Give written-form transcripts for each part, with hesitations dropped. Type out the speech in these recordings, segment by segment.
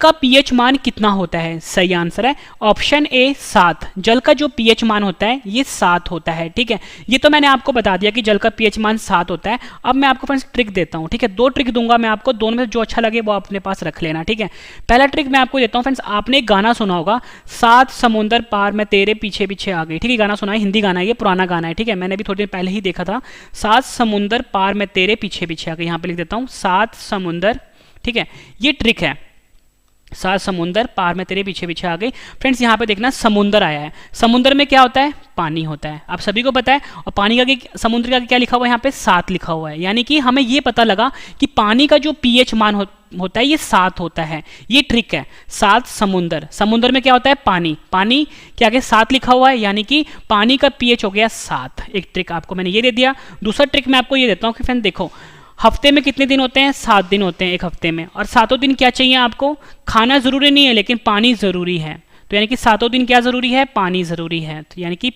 का पीएच मान कितना होता है? सही आंसर है ऑप्शन ए 7। जल का जो पीएच मान होता है ये 7 होता है। ठीक है, ये तो मैंने आपको बता दिया कि जल का पीएच मान 7 होता है। अब मैं आपको फ्रेंड्स ट्रिक देता हूँ। ठीक है, 2 ट्रिक दूंगा मैं आपको, दोनों में जो अच्छा लगे वो अपने पास रख लेना। ठीक है, पहला ट्रिक मैं आपको देता हूँ फ्रेंड्स, आपने एक गाना सुना होगा, 7 समुंदर पार मैं तेरे पीछे पीछे आ गई। ठीक है, गाना सुना है, हिंदी गाना है, ये पुराना गाना है। ठीक है, मैंने भी थोड़ी देर पहले ही देखा था। 7 समुंदर पार मैं तेरे पीछे पीछे आ गई, यहाँ पे लिख देता हूँ 7 समुंदर। ठीक है, ये ट्रिक है, 7 समुंदर पार में तेरे पीछे पीछे आ गई। फ्रेंड्स यहाँ पे देखना समुंदर आया है, समुंदर में क्या होता है? पानी होता है, आप सभी को पता है। और पानी का समुद्र का क्या लिखा हुआ है? यहाँ पे 7 लिखा हुआ है, यानी कि हमें ये पता लगा कि पानी का जो पीएच मान होता है ये 7 होता है। ये ट्रिक है, 7 समुंदर, समुंदर में क्या होता है? पानी, पानी के आगे 7 लिखा हुआ है, यानी कि पानी का पीएच हो गया 7। एक ट्रिक आपको मैंने ये दे दिया। दूसरा ट्रिक मैं आपको ये देता हूँ कि फ्रेंड देखो, हफ्ते में कितने दिन होते हैं? 7 दिन होते हैं एक हफ्ते में, और 7 दिन क्या चाहिए आपको? खाना जरूरी नहीं है लेकिन पानी जरूरी है। तो यानी कि 7 दिन क्या जरूरी है? पानी जरूरी है। तो यानी कि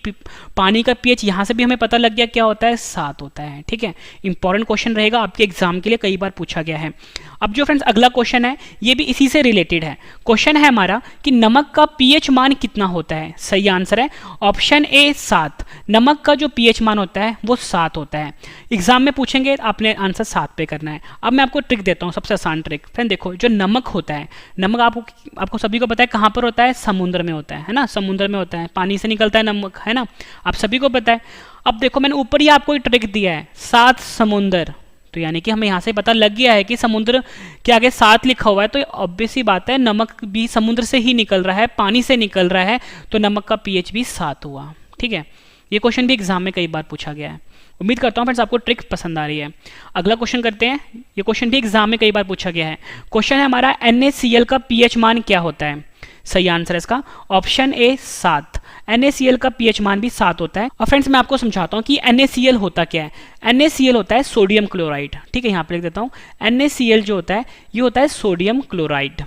पानी का पीएच यहां से भी हमें पता लग गया क्या होता है? 7 होता है। ठीक है, इंपॉर्टेंट क्वेश्चन रहेगा आपके एग्जाम के लिए, कई बार पूछा गया है। अब जो फ्रेंड्स अगला क्वेश्चन है ये भी इसी से रिलेटेड है। क्वेश्चन है हमारा कि नमक का पीएच मान कितना होता है? सही आंसर है ऑप्शन ए 7। नमक का जो पीएच मान होता है वो 7 होता है। एग्जाम में पूछेंगे, आपने आंसर 7 पे करना है। अब मैं आपको ट्रिक देता हूँ, सबसे आसान ट्रिक। फ्रेंड देखो, जो नमक होता है, नमक आपको सभी को पता है कहाँ पर होता है? समुद्र में होता है ना, समुद्र में होता है, पानी से निकलता है नमक, है ना, आप सभी को पता है। अब देखो मैंने ऊपर ही आपको एक ट्रिक दिया है, 7 समुंदर, तो यानी कि हमें यहाँ से पता लग गया है कि समुद्र के आगे 7 लिखा हुआ है, तो ऑब्वियस सी बात है नमक भी समुद्र से ही निकल रहा है, पानी से निकल रहा है, तो नमक का पीएच भी 7 हुआ। ठीक है, ये क्वेश्चन भी एग्जाम में कई बार पूछा गया है। उम्मीद करता हूँ फ्रेंड्स आपको ट्रिक पसंद आ रही है। अगला क्वेश्चन करते हैं, ये क्वेश्चन भी एग्जाम में कई बार पूछा गया है। क्वेश्चन है हमारा NaCl का पीएच मान क्या होता है? सही आंसर है इसका ऑप्शन ए 7। NaCl का पीएच मान भी 7 होता है। और फ्रेंड्स मैं आपको समझाता हूँ कि NaCl होता क्या है। NaCl होता है सोडियम क्लोराइड। ठीक है, यहाँ पे लिख देता हूँ, NaCl जो होता है ये होता है सोडियम क्लोराइड।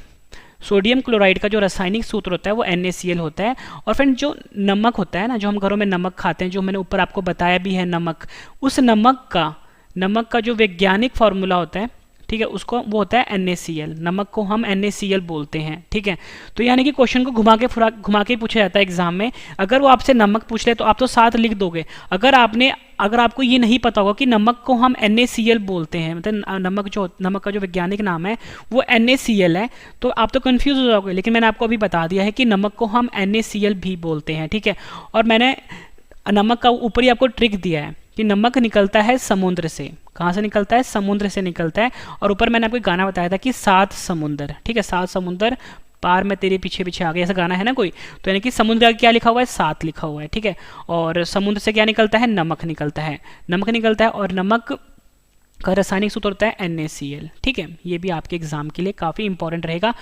सोडियम क्लोराइड का जो रासायनिक सूत्र होता है वो NaCl होता है। और फ्रेंड जो नमक होता है ना, जो हम घरों में नमक खाते हैं, जो मैंने ऊपर आपको बताया भी है नमक, उस नमक का जो वैज्ञानिक फॉर्मूला होता है, ठीक है, उसको वो होता है NaCl। नमक को हम NaCl बोलते हैं। ठीक है, तो यानी कि क्वेश्चन को घुमा के पूछा जाता है एग्जाम में। अगर वो आपसे नमक पूछ ले तो आप तो 7 लिख दोगे। अगर आपको ये नहीं पता होगा कि नमक को हम NaCl बोलते हैं, मतलब नमक का जो वैज्ञानिक नाम है वो NaCl है, तो आप तो कंफ्यूज हो जाओगे। लेकिन मैंने आपको अभी बता दिया है कि नमक को हम NaCl भी बोलते हैं। ठीक है, और मैंने नमक का ऊपर ही आपको ट्रिक दिया है कि नमक निकलता है समुद्र से। कहाँ से निकलता है? समुद्र से निकलता है। और ऊपर मैंने आपको गाना बताया था कि 7 समुंदर। ठीक है, 7 समुंदर पार में तेरे पीछे पीछे आ गए, ऐसा गाना है ना कोई, तो यानी कि समुद्र का क्या लिखा हुआ है? 7 लिखा हुआ है। ठीक है, और समुद्र से क्या निकलता है? नमक निकलता है, नमक निकलता है, और नमक का रासायनिक सूत्र होता है NaCl। ठीक है, ये भी आपके एग्जाम के लिए काफ़ी इंपॉर्टेंट रहेगा।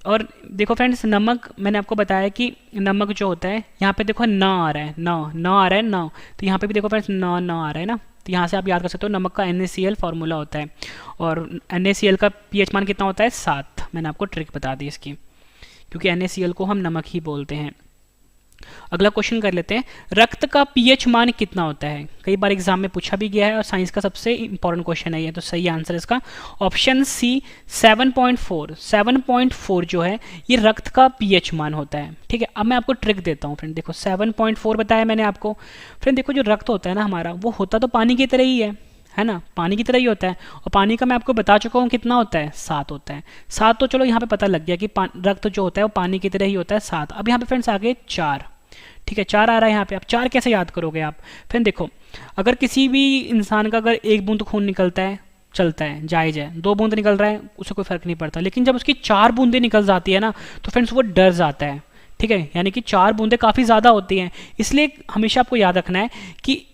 और देखो फ्रेंड्स, नमक मैंने आपको बताया कि नमक जो होता है, यहाँ पे देखो न आ रहा है, न आ रहा है, न, तो यहाँ पे भी देखो फ्रेंड्स न आ रहा है ना, तो यहाँ से आप याद कर सकते हो नमक का NaCl फॉर्मूला होता है। और NaCl का पीएच मान कितना होता है? 7। मैंने आपको ट्रिक बता दी इसकी, क्योंकि NaCl को हम नमक ही बोलते हैं। अगला क्वेश्चन कर लेते हैं, रक्त का पीएच मान कितना होता है? कई बार एग्जाम में पूछा भी गया है और साइंस का सबसे इंपॉर्टेंट क्वेश्चन है ये, तो सही आंसर है इसका ऑप्शन सी 7.4। 7.4 जो है ये रक्त का पीएच मान होता है। ठीक है, अब मैं आपको ट्रिक देता हूँ फ्रेंड। देखो 7.4 बताया मैंने आपको। फ्रेंड देखो, जो रक्त होता है ना हमारा, वो होता तो पानी की तरह ही है ना, पानी की तरह ही होता है। और पानी का मैं आपको बता चुका हूँ कितना होता है? 7 होता है। 7 तो चलो यहाँ पे पता लग गया कि रक्त जो होता है वो पानी की तरह ही होता है, 7। अब यहाँ पे फ्रेंड्स आगे 4। ठीक है, 4 आ रहा है यहाँ पे। आप 4 कैसे याद करोगे आप? फ्रेंड देखो, अगर किसी भी इंसान का अगर 1 बूंद खून निकलता है, चलता है, जायज है। 2 बूंद निकल रहा है, उससे कोई फर्क नहीं पड़ता। लेकिन जब उसकी 4 बूंदें निकल जाती है ना, तो फ्रेंड्स वो डर जाता है। ठीक है, यानी कि 4 बूंदें काफ़ी ज़्यादा होती हैं। इसलिए हमेशा आपको याद रखना है कि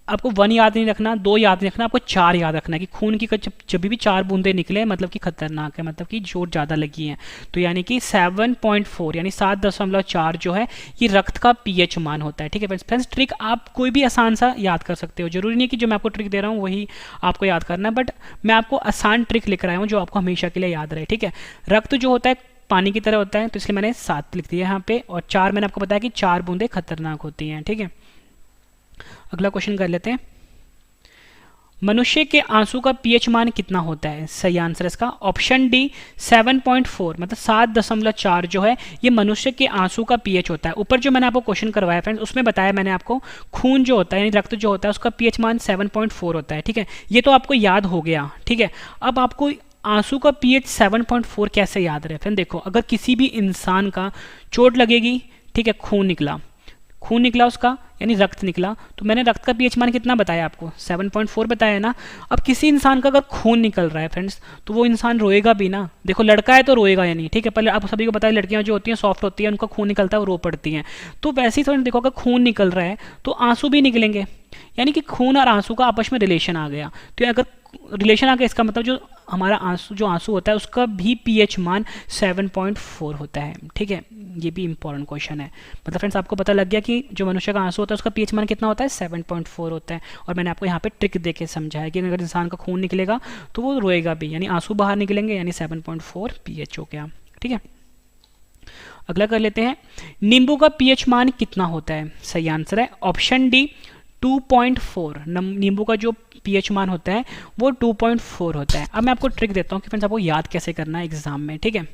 आपको 1 याद नहीं रखना, 2 याद नहीं रखना, आपको 4 याद रखना है कि खून की जब भी 4 बूंदें निकले मतलब कि खतरनाक है, मतलब कि चोट ज़्यादा लगी है। तो यानी कि 7.4 यानी 7.4 जो है ये रक्त का पीएच मान होता है। ठीक है फ्रेंड्स, ट्रिक आप कोई भी आसान सा याद कर सकते हो, जरूरी नहीं कि जो मैं आपको ट्रिक दे रहा हूँ वही आपको याद करना है, बट मैं आपको आसान ट्रिक लिख रहा हूँ जो आपको हमेशा के लिए याद रहे। ठीक है, रक्त जो होता है पानी की तरह होता है, तो इसलिए मैंने 7 लिख दिया यहाँ पे, और 4 मैंने आपको बताया कि 4 बूंदें खतरनाक होती हैं। ठीक है, अगला क्वेश्चन कर लेते हैं। मनुष्य के आंसू का पीएच मान कितना होता है? सही आंसर इसका ऑप्शन डी 7.4, मतलब 7.4 जो है ये मनुष्य के आंसू का पीएच होता है। ऊपर जो मैंने आपको क्वेश्चन करवाया फ्रेंड्स, उसमें बताया मैंने आपको खून जो होता है यानी रक्त जो होता है उसका पीएच मान 7.4 होता है। ठीक है, ये तो आपको याद हो गया। ठीक है, अब आपको आंसू का पीएच 7.4 कैसे याद रहे? फ्रेंड देखो, अगर किसी भी इंसान का चोट लगेगी, ठीक है, खून निकला उसका यानी रक्त निकला, तो मैंने रक्त का पीएच मान कितना बताया आपको? 7.4 बताया ना। अब किसी इंसान का अगर खून निकल रहा है फ्रेंड्स, तो वो इंसान रोएगा भी ना। देखो लड़का है तो रोएगा यानी, ठीक है, पहले आप सभी को पता है लड़कियां जो होती हैं सॉफ्ट होती हैं, उनका खून निकलता है वो रो पड़ती हैं। तो वैसे ही फ्रेंड्स देखो, अगर खून निकल रहा है तो आंसू भी निकलेंगे, यानी कि खून और आंसू का आपस में रिलेशन आ गया। तो अगर रिलेशन आ गया इसका मतलब जो हमारा आंसू होता है उसका भी पीएच मान 7.4 होता है। ठीक है, ये भी इंपॉर्टेंट क्वेश्चन है। मतलब फ्रेंड्स आपको पता लग गया कि जो मनुष्य का आंसू होता है उसका पीएच मान कितना होता है? 7.4 होता है। और मैंने आपको यहाँ पे ट्रिक दे के समझाया कि अगर इंसान का खून निकलेगा तो वो रोएगा भी, यानी आंसू बाहर निकलेंगे, यानी 7.4 पीएच हो गया। ठीक है, अगला कर लेते हैं। नींबू का पीएच मान कितना होता है? सही आंसर है ऑप्शन डी 2.4। नींबू का जो पीएच मान होता है वो 2.4 होता है। अब मैं आपको ट्रिक देता हूँ कि फ्रेंड्स आपको याद कैसे करना है एग्जाम में। ठीक है,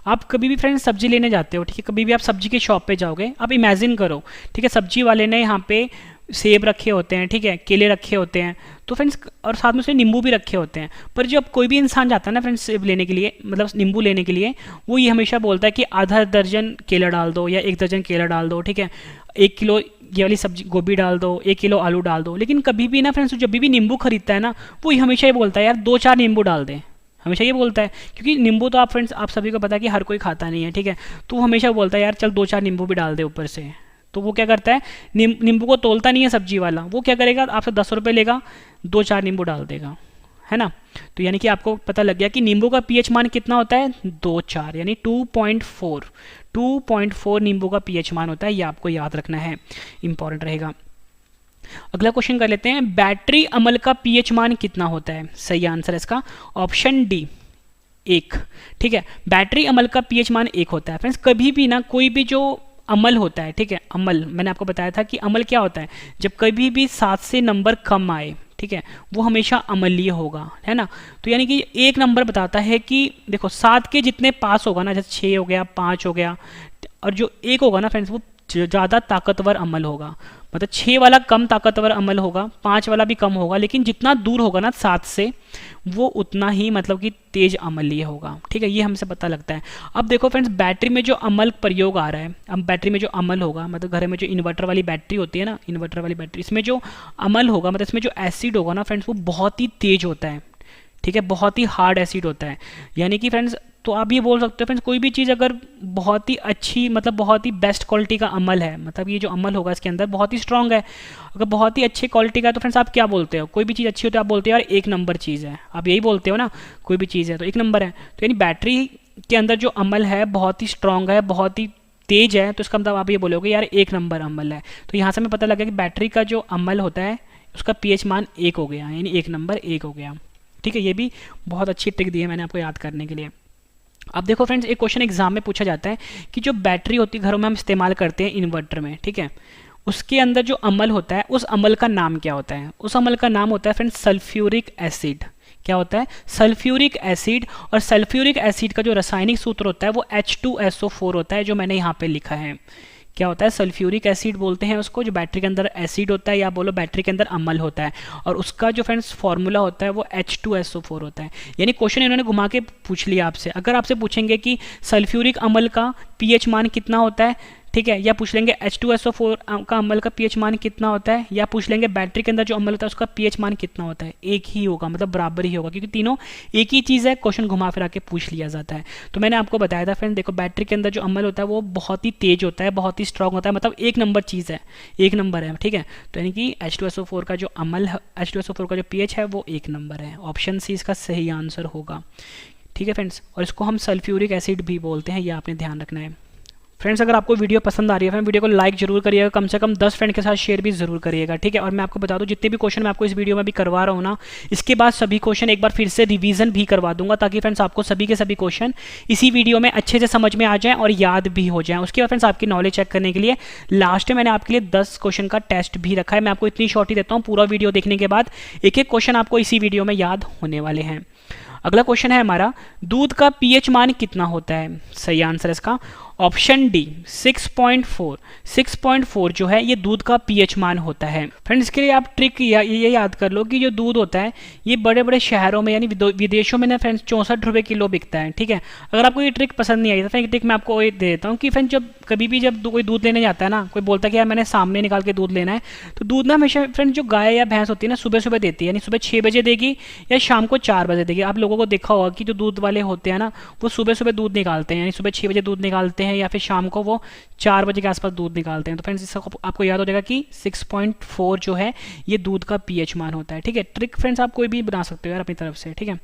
आप कभी भी फ्रेंड्स सब्जी लेने जाते हो, ठीक है, कभी भी आप सब्जी की शॉप पे जाओगे, आप इमेजिन करो, ठीक है, सब्जी वाले ने यहाँ पे सेब रखे होते हैं, ठीक है, केले रखे होते हैं, तो फ्रेंड्स और साथ में उसमें नींबू भी रखे होते हैं। पर जब कोई भी इंसान जाता है ना फ्रेंड्स सेब लेने के लिए, मतलब नींबू लेने के लिए, वो ये हमेशा बोलता है कि आधा दर्जन केला डाल दो या 1 दर्जन केला डाल दो, ठीक है, 1 किलो ये वाली सब्जी गोभी डाल दो, 1 किलो आलू डाल दो। लेकिन कभी भी ना फ्रेंड्स जब भी नींबू खरीदता है ना, वो हमेशा ये बोलता है यार 2-4 नींबू डाल दें, हमेशा ये बोलता है। क्योंकि नींबू तो आप फ्रेंड्स आप सभी को पता है कि हर कोई खाता नहीं है, ठीक है, तो वो हमेशा बोलता है यार चल 2-4 नींबू भी डाल दे ऊपर से। तो वो क्या करता है, नींबू को तोलता नहीं है सब्जी वाला, वो क्या करेगा, आपसे 10 रुपये लेगा, 2-4 नींबू डाल देगा, है ना। तो यानी कि आपको पता लग गया कि नींबू का पीएच मान कितना होता है? 2-4 यानी 2.4 नींबू का पीएच मान होता है। ये आपको याद रखना है, इंपॉर्टेंट रहेगा। अगला क्वेश्चन कर लेते हैं। बैटरी अम्ल का पीएच मान कितना होता है? सही आंसर है इसका ऑप्शन डी 1। ठीक है, बैटरी अम्ल का पीएच मान 1 होता है। फ्रेंड्स कभी भी ना कोई भी जो अम्ल होता है, ठीक है, अम्ल मैंने आपको बताया था कि अम्ल क्या होता है, जब कभी भी 7 से नंबर कम आए, ठीक है, वो हमेशा अम्लीय होगा, है ना। तो यानी कि 1 नंबर बताता है कि देखो 7 के जितने पास होगा ना, जैसे 6 हो गया, 5 हो गया, और जो 1 होगा ना फ्रेंड्स वो ज़्यादा ताकतवर अम्ल होगा। मतलब 6 वाला कम ताकतवर अम्ल होगा, 5 वाला भी कम होगा, लेकिन जितना दूर होगा ना 7 से वो उतना ही मतलब कि तेज अम्लीय होगा। ठीक है, ये हमसे पता लगता है। अब देखो फ्रेंड्स बैटरी में जो अम्ल प्रयोग आ रहा है, अब बैटरी में जो अम्ल होगा, मतलब घर में जो इन्वर्टर वाली बैटरी होती है ना, इन्वर्टर वाली बैटरी, इसमें जो अम्ल होगा, मतलब इसमें जो एसिड होगा ना फ्रेंड्स वो बहुत ही तेज होता है। ठीक है, बहुत ही हार्ड एसिड होता है। यानी कि फ्रेंड्स तो आप ये बोल सकते हो फ्रेंड्स कोई भी चीज़ अगर बहुत ही अच्छी मतलब बहुत ही बेस्ट क्वालिटी का अमल है, मतलब ये जो अमल होगा इसके अंदर बहुत ही स्ट्रांग है, अगर बहुत ही अच्छी क्वालिटी का है तो फ्रेंड्स आप क्या बोलते हो, कोई भी चीज़ अच्छी होती है आप बोलते हो यार 1 नंबर चीज़ है, आप यही बोलते हो ना, कोई भी चीज़ है तो 1 नंबर है। तो यानी बैटरी के अंदर जो अमल है बहुत ही स्ट्रांग है, बहुत ही तेज है, तो इसका मतलब आप ये बोलोगे यार 1 नंबर अमल है। तो यहाँ से हमें पता लगा कि बैटरी का जो अमल होता है उसका पीएच मान 1 हो गया, यानी 1 नंबर 1 हो गया। ठीक है, ये भी बहुत अच्छी ट्रिक दी है मैंने आपको याद करने के लिए। अब देखो फ्रेंड्स एक क्वेश्चन एग्जाम में पूछा जाता है कि जो बैटरी होती है घरों में हम इस्तेमाल करते हैं इन्वर्टर में, ठीक है, उसके अंदर जो अमल होता है उस अमल का नाम क्या होता है? उस अमल का नाम होता है फ्रेंड्स सल्फ्यूरिक एसिड। क्या होता है? Sulphuric acid. और सल्फ्यूरिक एसिड का जो रासायनिक सूत्र होता है वो H2SO4 होता है, जो मैंने यहाँ पे लिखा है। क्या होता है? सल्फ्यूरिक एसिड बोलते हैं उसको, जो बैटरी के अंदर एसिड होता है या बोलो बैटरी के अंदर अम्ल होता है, और उसका जो फ्रेंड्स फॉर्मूला होता है वो H2SO4 होता है। यानी क्वेश्चन इन्होंने घुमा के पूछ लिया आपसे। अगर आपसे पूछेंगे कि सल्फ्यूरिक अम्ल का पीएच मान कितना होता है, ठीक है, या पूछ लेंगे H2SO4 का अम्ल का पीएच मान कितना होता है, या पूछ लेंगे बैटरी के अंदर जो अम्ल होता है उसका पीएच मान कितना होता है, एक ही होगा, मतलब बराबर ही होगा, क्योंकि तीनों एक ही चीज़ है, क्वेश्चन घुमा फिरा के पूछ लिया जाता है। तो मैंने आपको बताया था फ्रेंड, देखो बैटरी के अंदर जो अम्ल होता है वो बहुत ही तेज होता है, बहुत ही स्ट्रांग होता है, मतलब 1 नंबर चीज़ है, 1 नंबर है, ठीक है। तो यानी कि H2SO4 का जो अम्ल है, H2SO4 का जो पीएच है वो 1 नंबर है। ऑप्शन सी इसका सही आंसर होगा। ठीक है फ्रेंड्स, और इसको हम सल्फ्यूरिक एसिड भी बोलते हैं, ये आपने ध्यान रखना है। फ्रेंड्स अगर आपको वीडियो पसंद आ रही है फ्रेंड वीडियो को लाइक जरूर करिएगा, कम से कम 10 फ्रेंड के साथ शेयर भी जरूर करिएगा, ठीक है। और मैं आपको बता दूं जितने भी क्वेश्चन मैं आपको इस वीडियो में भी करवा रहा हूँ ना, इसके बाद सभी क्वेश्चन एक बार फिर से रिवीजन भी करवा दूंगा, ताकि फ्रेंड्स आपको सभी के सभी क्वेश्चन इसी वीडियो में अच्छे से समझ में आ जाएं और याद भी हो जाएं। उसके बाद फ्रेंड्स आपकी नॉलेज चेक करने के लिए लास्ट में मैंने आपके लिए 10 क्वेश्चन का टेस्ट भी रखा है। मैं आपको इतनी शॉर्ट ही देता हूँ, पूरा वीडियो देखने के बाद एक एक क्वेश्चन आपको इसी वीडियो में याद होने वाले हैं। अगला क्वेश्चन है हमारा, दूध का पीएच मान कितना होता है? सही आंसर इसका ऑप्शन डी 6.4। 6.4 जो है ये दूध का पीएच मान होता है। फ्रेंड्स इसके लिए आप ट्रिक ये याद कर लो कि जो दूध होता है ये बड़े बड़े शहरों में यानी विदेशों में ना फ्रेंड्स 64 रुपये किलो बिकता है, ठीक है। अगर आपको ये ट्रिक पसंद नहीं आई तो फ्रेंड ट्रिक मैं आपको ये दे देता हूँ कि फ्रेंड्स जब कभी भी जब कोई दूध लेने जाता है ना, कोई बोलता है कि यार मैंने सामने निकाल के दूध लेना है, तो दूध ना हमेशा फ्रेंड जो गाय या भैंस होती है ना सुबह सुबह देती है, यानी सुबह 6 बजे देगी या शाम को 4 बजे देगी। आप लोगों को देखा होगा कि जो दूध वाले होते हैं ना वो सुबह सुबह दूध निकालते हैं, यानी सुबह 6 बजे दूध निकालते हैं या फिर शाम को वो 4 बजे के आसपास दूध निकालते हैं। तो फ्रेंड्स इसका आपको याद हो जाएगा कि 6.4 जो है ये दूध का पीएच मान होता है, ठीक है। ट्रिक फ्रेंड्स आप कोई भी बना सकते हो यार अपनी तरफ से, ठीक है।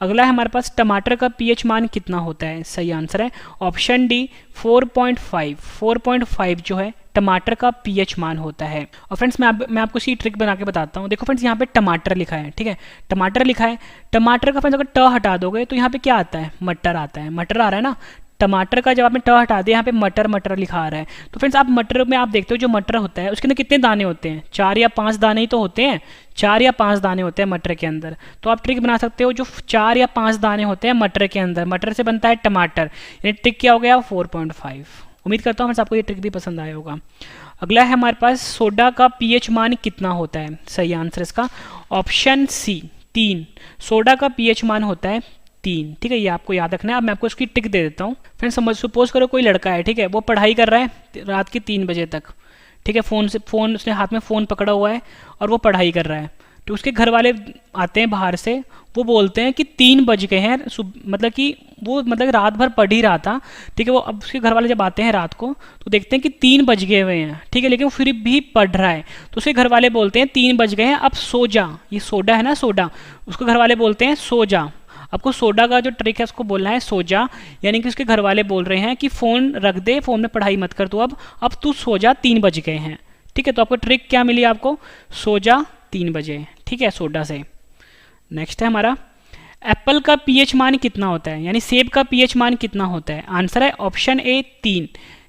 अगला है हमारे पास, टमाटर का पीएच मान कितना होता है? सही आंसर है ऑप्शन डी 4.5। 4.5 जो है टमाटर का पीएच मान होता है। और फ्रेंड्स मैं आपको इसी ट्रिक बना के बताता हूँ। देखो फ्रेंड्स यहाँ पे टमाटर लिखा है, ठीक है, टमाटर लिखा है। टमाटर का फ्रेंड्स अगर ट हटा दोगे तो यहाँ पे क्या आता है? मटर आता है। मटर आ रहा है ना, टमाटर का जब आपने ट हटा दिया यहाँ पे मटर मटर लिखा आ रहा है। तो फ्रेंड्स आप मटर में आप देखते हो जो मटर होता है उसके अंदर कितने दाने होते हैं? 4 या 5 दाने ही तो होते हैं, 4 या 5 दाने होते हैं मटर के अंदर। तो आप ट्रिक बना सकते हो जो 4 या 5 दाने होते हैं मटर के अंदर, मटर से बनता है टमाटर, यानी ट्रिक क्या हो गया? 4.5। उम्मीद करता हूँ फ्रेंड्स आपको ये ट्रिक भी पसंद आया होगा। अगला है हमारे पास, सोडा का पीएच मान कितना होता है? सही आंसर इसका ऑप्शन सी 3। सोडा का पीएच मान होता है 3, ठीक है, ये आपको याद रखना है। अब मैं आपको इसकी ट्रिक दे देता हूँ। फ्रेंड्स सपोज करो कोई लड़का है, ठीक है, वो पढ़ाई कर रहा है रात के 3 बजे तक, ठीक है, फ़ोन उसने हाथ में फ़ोन पकड़ा हुआ है और वो पढ़ाई कर रहा है। तो उसके घर वाले आते हैं बाहर से, वो बोलते हैं कि 3 बज गए हैं, मतलब कि वो रात भर पढ़ ही रहा था, ठीक है। वो अब उसके घर वाले जब आते हैं रात को तो देखते हैं कि 3 बज गए हुए हैं, ठीक है, लेकिन वो फिर भी पढ़ रहा है। तो उसके घर वाले बोलते हैं 3 बज गए हैं, अब सो जा। ये सोडा है ना, सोडा, उसको घर वाले बोलते हैं सो जा। आपको सोडा का जो ट्रिक है उसको बोलना है सो जा, यानी कि उसके घर वाले बोल रहे हैं कि फ़ोन रख दे, फ़ोन में पढ़ाई मत कर तू, अब तू सो जा, 3 बज गए हैं, ठीक है। तो आपको ट्रिक क्या मिली? आपको सो जा 3 बजे, ठीक है, सोडा से। नेक्स्ट है हमारा, एप्पल का पीएच मान कितना होता है? यानी सेब का पीएच मान कितना होता है? आंसर है ऑप्शन ए 3।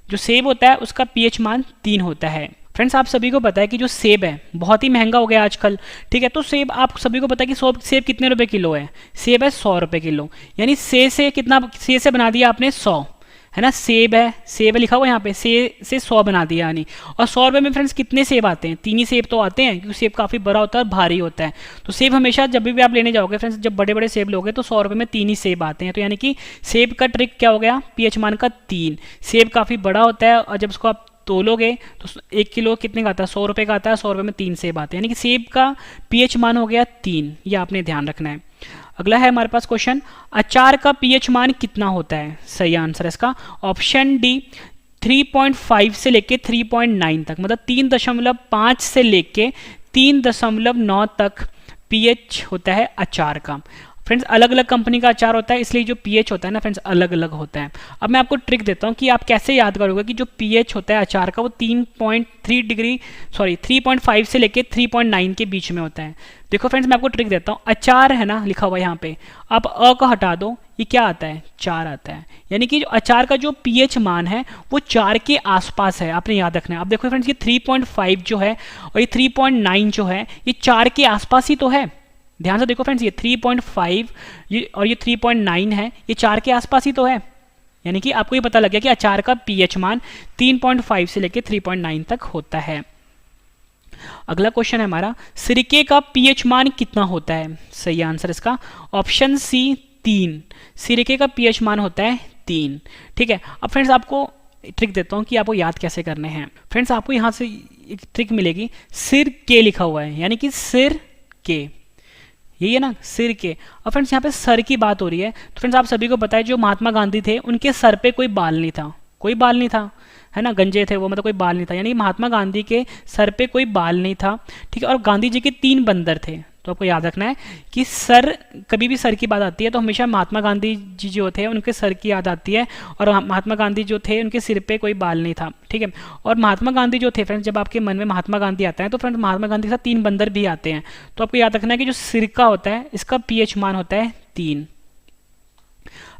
जो सेब होता है उसका पीएच मान 3 होता है। फ्रेंड्स आप सभी को पता है कि जो सेब है बहुत ही महंगा हो गया आजकल, ठीक है। तो सेब आप सभी को पता है कि सेब कितने रुपए किलो है? सेब है 100 रुपये किलो, यानी से कितना, से बना दिया आपने 100, है ना। सेब है लिखा हुआ यहाँ पे, से 100 बना दिया यानी। और 100 रुपये में फ्रेंड्स कितने सेब आते हैं? 3 ही सेब तो आते हैं, क्योंकि सेब काफ़ी बड़ा होता है और भारी होता है। तो सेब हमेशा जब भी आप लेने जाओगे फ्रेंड्स, जब बड़े बड़े सेब लोगे तो 100 रुपये में 3 ही सेब आते हैं। तो यानी कि सेब का ट्रिक क्या हो गया? पीएच मान का 3। सेब काफ़ी बड़ा होता है और जब उसको आप तोलोगे तो 1 किलो कितने का आता है? 100 रुपये का आता है। 100 रुपये में 3 सेब आते हैं, यानी कि सेब का पीएच मान हो गया 3। ये आपने ध्यान रखना है। अगला है हमारे पास क्वेश्चन, अचार का पीएच मान कितना होता है? सही आंसर है इसका ऑप्शन डी 3.5 से लेके 3.9 तक, मतलब 3.5 से लेके 3.9 तक पीएच होता है अचार का। फ्रेंड्स अलग अलग कंपनी का अचार होता है, इसलिए जो पीएच होता है ना फ्रेंड्स अलग अलग होता है। अब मैं आपको ट्रिक देता हूँ कि आप कैसे याद करोगे कि जो पीएच होता है अचार का वो 3.5 से लेके 3.9 के बीच में होता है। देखो फ्रेंड्स मैं आपको ट्रिक देता हूँ, अचार है ना लिखा हुआ है यहाँ पे, आप अ को हटा दो, ये क्या आता है? 4 आता है, यानी कि अचार का जो पीएच मान है वो 4 के आसपास है, आपने याद रखना है। अब देखो फ्रेंड्स ये 3.5 जो है और ये 3.9 जो है ये 4 के आसपास ही तो है। ध्यान से देखो फ्रेंड्स, ये 3.5 और ये 3.9 है, ये 4 के आसपास ही तो है, यानी कि आपको ये पता लग गया कि अचार का पीएच मान 3.5 से लेकर 3.9 तक होता है। अगला क्वेश्चन है हमारा, सिरके का पीएच मान कितना होता है? सही आंसर इसका ऑप्शन सी 3। सिरके का पीएच मान होता है 3, ठीक है। अब फ्रेंड्स आपको ट्रिक देता हूँ कि आपको याद कैसे करने हैं। फ्रेंड्स आपको यहाँ से एक ट्रिक मिलेगी, सिर के लिखा हुआ है, यानी कि सिर के, यही है ना, सिर के। और फ्रेंड्स यहाँ पे सर की बात हो रही है, तो फ्रेंड्स आप सभी को पता है जो महात्मा गांधी थे उनके सर पे कोई बाल नहीं था, कोई बाल नहीं था, है ना, गंजे थे वो, मतलब कोई बाल नहीं था, यानी महात्मा गांधी के सर पे कोई बाल नहीं था, ठीक है। और गांधी जी के 3 बंदर थे, तो आपको याद रखना है कि सर, कभी भी सर की बात आती है तो हमेशा महात्मा गांधी जी जो थे उनके सर की याद आती है, और महात्मा गांधी जो थे उनके सिर पे कोई बाल नहीं था, ठीक है। और महात्मा गांधी जो थे फ्रेंड्स, जब आपके मन में महात्मा गांधी आता है तो फ्रेंड्स महात्मा गांधी के साथ 3 बंदर भी आते हैं। तो आपको याद रखना है कि जो सिरका होता है इसका पीएच मान होता है 3।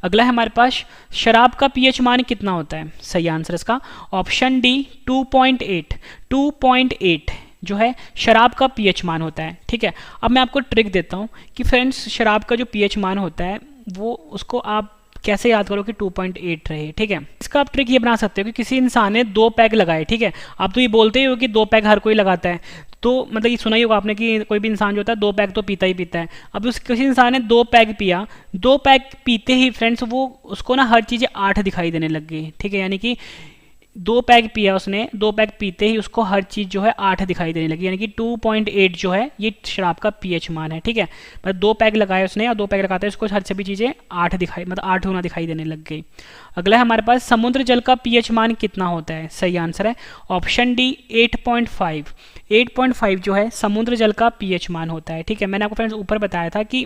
अगला है हमारे पास, शराब का पीएच मान कितना होता है? सही आंसर इसका ऑप्शन डी 2.8। 2.8 जो है शराब का पीएच मान होता है, ठीक है। अब मैं आपको ट्रिक देता हूँ कि फ्रेंड्स शराब का जो पीएच मान होता है वो उसको आप कैसे याद करो कि 2.8 रहे, ठीक है। इसका आप ट्रिक ये बना सकते हो कि किसी इंसान ने 2 पैग लगाए, ठीक है। आप तो ये बोलते ही हो कि 2 पैग हर कोई लगाता है, तो मतलब ये सुना ही होगा आपने कि कोई भी इंसान जो होता है 2 पैग तो पीता ही पीता है। अब उस किसी इंसान ने 2 पैग पिया, 2 पैग पीते ही फ्रेंड्स वो उसको ना हर चीज़ें 8 दिखाई देने लग गई, ठीक है। यानी कि 2 पैग पिया उसने, 2 पैग पीते ही उसको हर चीज़ जो है 8 दिखाई देने लगी, यानी कि 2.8 जो है ये शराब का पीएच मान है, ठीक है। मतलब 2 पैग लगाए उसने और 2 पैग लगाते उसको हर सभी चीज़ें 8 दिखाई, मतलब 8 होना दिखाई देने लग गई। अगला है हमारे पास, समुद्र जल का पीएच मान कितना होता है? सही आंसर है ऑप्शन डी 8.5। 8.5 जो है समुद्र जल का पीएच मान होता है, ठीक है। मैंने आपको फ्रेंड्स ऊपर बताया था कि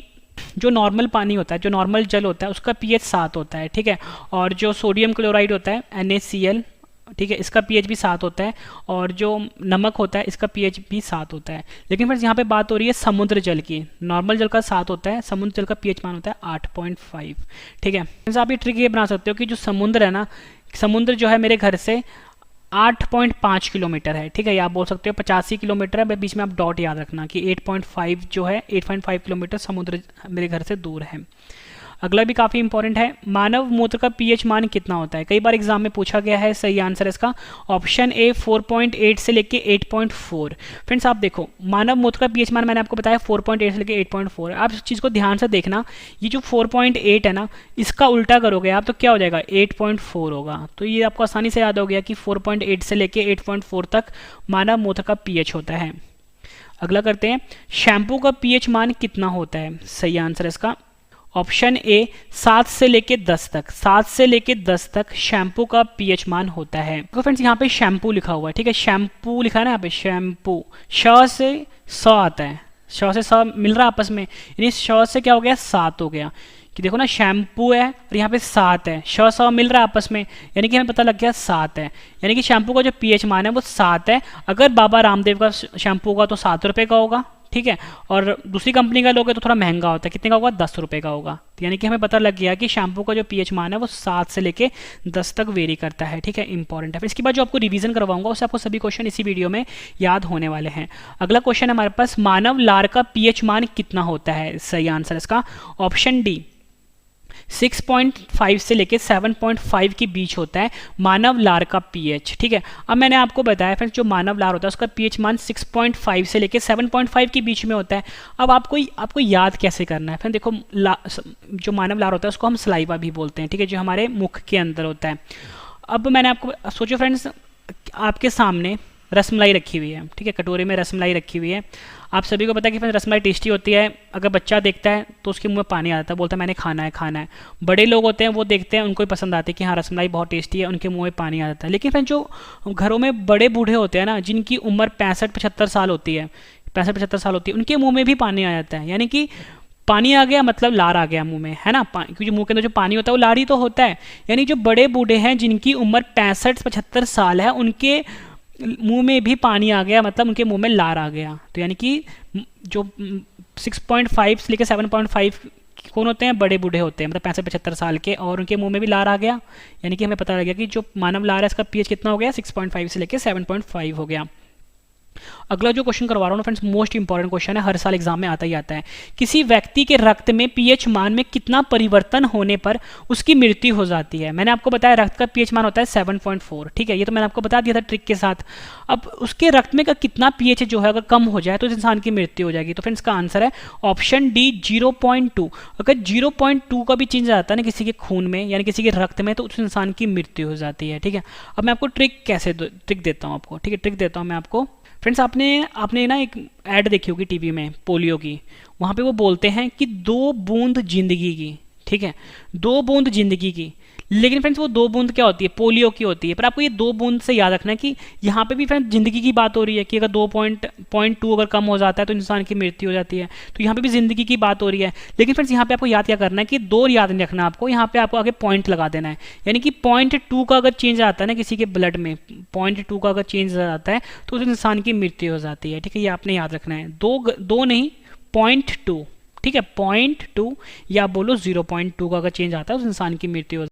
जो नॉर्मल पानी होता है, जो नॉर्मल जल होता है उसका पीएच 7 होता है, ठीक है। और जो सोडियम क्लोराइड होता है NaCl, ठीक है, इसका पीएच भी 7 होता है, और जो नमक होता है इसका पीएच भी 7 होता है। लेकिन फिर यहाँ पे बात हो रही है समुद्र जल की। नॉर्मल जल का 7 होता है, समुद्र जल का पीएच मान होता है 8.5, ठीक है। आप ये ट्रिक ये बना सकते हो कि जो समुद्र है ना, समुद्र जो है मेरे घर से 8.5 किलोमीटर है, ठीक है। या आप बोल सकते हो 85 किलोमीटर है, बीच में आप डॉट याद रखना कि 8.5 जो है 8.5 किलोमीटर समुद्र मेरे घर से दूर है। अगला भी काफ़ी इंपॉर्टेंट है, मानव मूत्र का पीएच मान कितना होता है? कई बार एग्जाम में पूछा गया है। सही आंसर इसका ऑप्शन ए 4.8 से लेके 8.4। फ्रेंड्स आप देखो, मानव मूत्र का पीएच मान मैंने आपको बताया 4.8 से लेके 8.4। आप इस चीज़ को ध्यान से देखना, ये जो 4.8 है ना, इसका उल्टा करोगे आप तो क्या हो जाएगा? 8.4 होगा। तो ये आपको आसानी से याद हो गया कि 4.8 से लेके 8.4 तक मानव मूत्र का पीएच होता है। अगला करते हैं, शैम्पू का पीएच मान कितना होता है? सही आंसर इसका ऑप्शन ए 7 से लेके 10 तक। 7 से लेके 10 तक शैम्पू का पीएच मान होता है। तो फ्रेंड्स यहाँ पे शैम्पू लिखा हुआ है, ठीक है। शैम्पू लिखा है ना यहाँ पे, शैम्पू, श से स आता है, श से स मिल रहा है आपस में, यानी श से क्या हो गया? 7 हो गया। कि देखो ना, शैम्पू है और यहाँ पे 7 है, श स मिल रहा है आपस में, यानी कि हमें पता लग गया 7 है। यानी कि शैम्पू का जो पीएच मान है वो 7 है। अगर बाबा रामदेव का शैम्पू होगा तो 7 रुपये का होगा, ठीक है। और दूसरी कंपनी का लोगे तो थोड़ा महंगा होता है, कितने का होगा? 10 रुपये का होगा। तो यानी कि हमें पता लग गया कि शैम्पू का जो पीएच मान है वो 7 से लेके 10 तक वेरी करता है, ठीक है। इंपॉर्टेंट है। फिर इसके बाद जो आपको रिवीजन करवाऊंगा उससे आपको सभी क्वेश्चन इसी वीडियो में याद होने वाले हैं। अगला क्वेश्चन है हमारे पास, मानव लार का पीएच मान कितना होता है? सही आंसर इसका ऑप्शन डी 6.5 से लेके 7.5 के बीच होता है मानव लार का पीएच, ठीक है। अब मैंने आपको बताया फ्रेंड्स, जो मानव लार होता है उसका पीएच मान 6.5 से लेके 7.5 के बीच में होता है। अब आपको याद कैसे करना है? फिर देखो, जो मानव लार होता है उसको हम सलाइवा भी बोलते हैं, ठीक है, जो हमारे मुख के अंदर होता है। अब मैंने आपको, सोचो फ्रेंड्स, आपके सामने रसमलाई रखी हुई है, ठीक है, कटोरे में रसमलाई रखी हुई है। आप सभी को पता है कि रसमलाई टेस्टी होती है। अगर बच्चा देखता है तो उसके मुंह में पानी आ जाता है, बोलता है मैंने खाना है खाना है। बड़े लोग होते हैं वो देखते हैं, उनको भी पसंद आती है कि हाँ रसमलाई बहुत टेस्टी है, उनके मुंह में पानी आ जाता है। लेकिन फिर जो घरों में बड़े बूढ़े होते हैं ना, जिनकी उम्र 65-75 साल होती है, 65-75 साल होती है, उनके मुँह में भी पानी आ जाता है। यानी कि पानी आ गया मतलब लार आ गया मुंह में, है ना, क्योंकि मुंह के अंदर जो पानी होता है वो लार ही तो होता है। यानी जो बड़े बूढ़े हैं जिनकी उम्र 65-75 साल है, उनके मुंह में भी पानी आ गया, मतलब उनके मुंह में लार आ गया। तो यानी कि जो 6.5 से लेकर 7.5 कौन होते हैं? बड़े बूढ़े होते हैं, मतलब 65-75 साल के, और उनके मुंह में भी लार आ गया। यानी कि हमें पता लग गया कि जो मानव लार है इसका पीएच कितना हो गया? 6.5 से लेकर 7.5 हो गया। अगला जो क्वेश्चन करवा रहा हूँ फ्रेंड्स, मोस्ट इंपॉर्टेंट क्वेश्चन है, हर साल एग्जाम में आता ही आता है। किसी व्यक्ति के रक्त में पीएच मान में कितना परिवर्तन होने पर उसकी मृत्यु हो जाती है? मैंने आपको बताया रक्त का पीएच मान होता है 7.4, ठीक है, ये तो मैंने आपको बता दिया था ट्रिक के साथ। अब उसके रक्त में का कितना पीएच जो है अगर कम हो जाए तो इस इंसान की मृत्यु हो जाएगी। तो फ्रेंड्स का आंसर है ऑप्शन डी 0.2। अगर 0.2 का भी चेंज आता है ना किसी के खून में, यानी किसी के रक्त में, तो उस इंसान की मृत्यु हो जाती है, ठीक है। अब मैं आपको ट्रिक देता हूँ आपको, ठीक है, ट्रिक देता हूँ मैं आपको। फ्रेंड्स आपने ना एक ऐड देखी होगी टीवी में पोलियो की, वहाँ पे वो बोलते हैं कि 2 बूंद जिंदगी की, ठीक है, 2 बूंद जिंदगी की। लेकिन फ्रेंड्स वो 2 बूंद क्या होती है, पोलियो की होती है। पर आपको ये 2 बूंद से याद रखना है कि यहाँ पे भी फ्रेंड्स जिंदगी की बात हो रही है कि अगर 2.2 अगर कम हो जाता है तो इंसान की मृत्यु हो जाती है, तो यहाँ पे भी जिंदगी की बात हो रही है। लेकिन फ्रेंड्स यहाँ पे आपको याद क्या करना है कि 2 याद नहीं रखना आपको, यहाँ पे आपको आगे पॉइंट लगा देना है। यानी कि 0.2 का अगर चेंज आता है ना किसी के ब्लड में, 0.2 का अगर चेंज आता है तो उस इंसान की मृत्यु हो जाती है। ठीक है, ये आपने याद रखना है, दो नहीं 0.2। ठीक है, 0.2 या बोलो 0.2 का अगर चेंज आता है उस इंसान की मृत्यु हो